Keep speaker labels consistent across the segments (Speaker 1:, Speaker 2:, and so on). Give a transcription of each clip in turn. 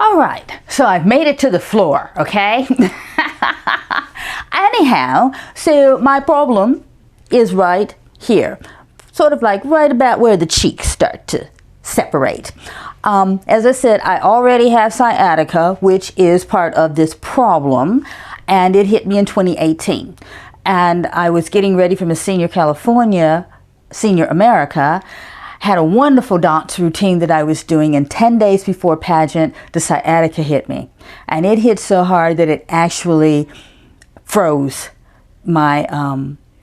Speaker 1: All right, so I've made it to the floor, okay? Anyhow, so my problem is right here, sort of like right about where the cheeks start to separate. As I said, I already have sciatica, which is part of this problem, and it hit me in 2018. And I was getting ready for Miss Senior California, Senior America, had a wonderful dance routine that I was doing, and 10 days before pageant, the sciatica hit me. And it hit so hard that it actually froze my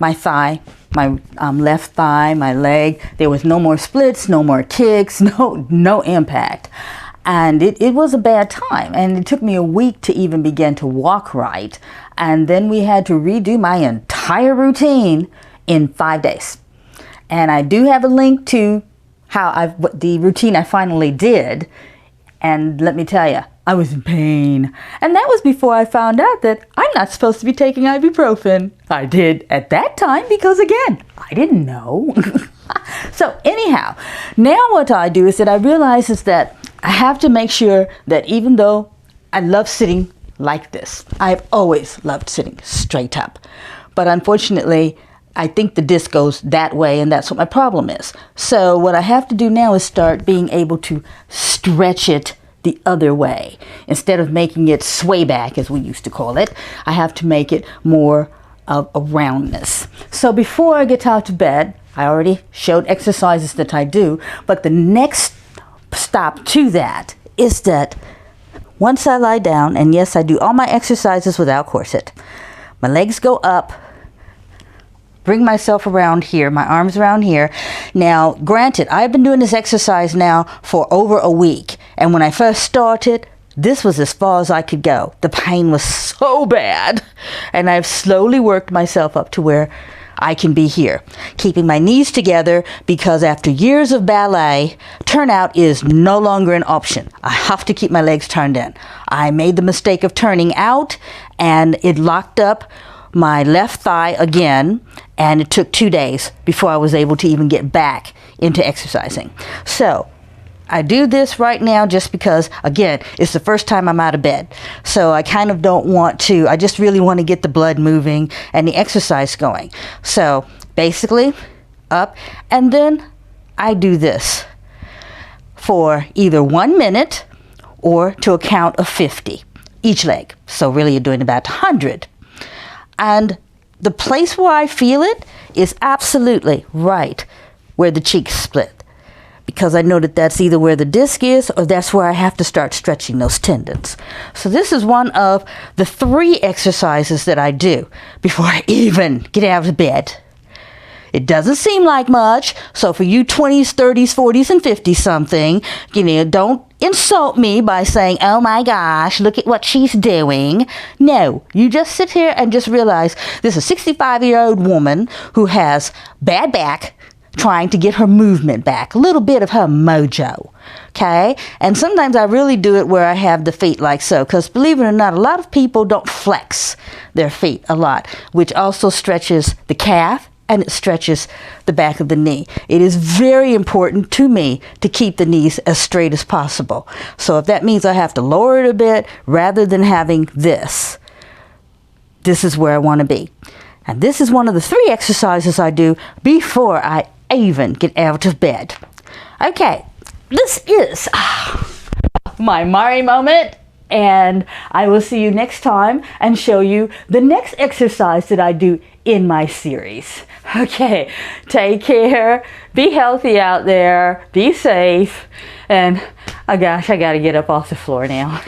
Speaker 1: my thigh, my left thigh, my leg. There was no more splits, no more kicks, no impact. And it was a bad time, and it took me a week to even begin to walk right. And then we had to redo my entire routine in 5 days. And I do have a link to the routine I finally did. And let me tell you, I was in pain. And that was before I found out that I'm not supposed to be taking ibuprofen. I did at that time because, again, I didn't know. So anyhow, now what I do is that I realize is that I have to make sure that even though I love sitting like this, I've always loved sitting straight up. But unfortunately, I think the disc goes that way, and that's what my problem is. So what I have to do now is start being able to stretch it the other way. Instead of making it sway back, as we used to call it, I have to make it more of a roundness. So before I get out to bed, I already showed exercises that I do, but the next stop to that is that once I lie down, and yes, I do all my exercises without corset, my legs go up, bring myself around here, my arms around here. Now, granted, I've been doing this exercise now for over a week. And when I first started, this was as far as I could go. The pain was so bad. And I've slowly worked myself up to where I can be here, keeping my knees together, because after years of ballet, turnout is no longer an option. I have to keep my legs turned in. I made the mistake of turning out, and it locked up my left thigh again, and it took 2 days before I was able to even get back into exercising. So I do this right now just because, again, it's the first time I'm out of bed. So I kind of don't want to, I just really want to get the blood moving and the exercise going. So basically, up, and then I do this for either 1 minute or to a count of 50 each leg. So really you're doing about 100. And the place where I feel it is absolutely right where the cheeks split, because I know that that's either where the disc is or that's where I have to start stretching those tendons. So this is one of the 3 exercises that I do before I even get out of bed. It doesn't seem like much, so for you 20s, 30s, 40s, and 50-something, don't insult me by saying, oh my gosh, look at what she's doing. No, you just sit here and just realize this is a 65-year-old woman who has bad back, trying to get her movement back, a little bit of her mojo, okay? And sometimes I really do it where I have the feet like so, because believe it or not, a lot of people don't flex their feet a lot, which also stretches the calf, and it stretches the back of the knee. It is very important to me to keep the knees as straight as possible. So if that means I have to lower it a bit rather than having this is where I want to be. And this is one of the 3 exercises I do before I even get out of bed. Okay, this is my Mari moment. And I will see you next time and show you the next exercise that I do in my series. Okay, take care, be healthy out there, be safe, and oh gosh, I gotta get up off the floor now.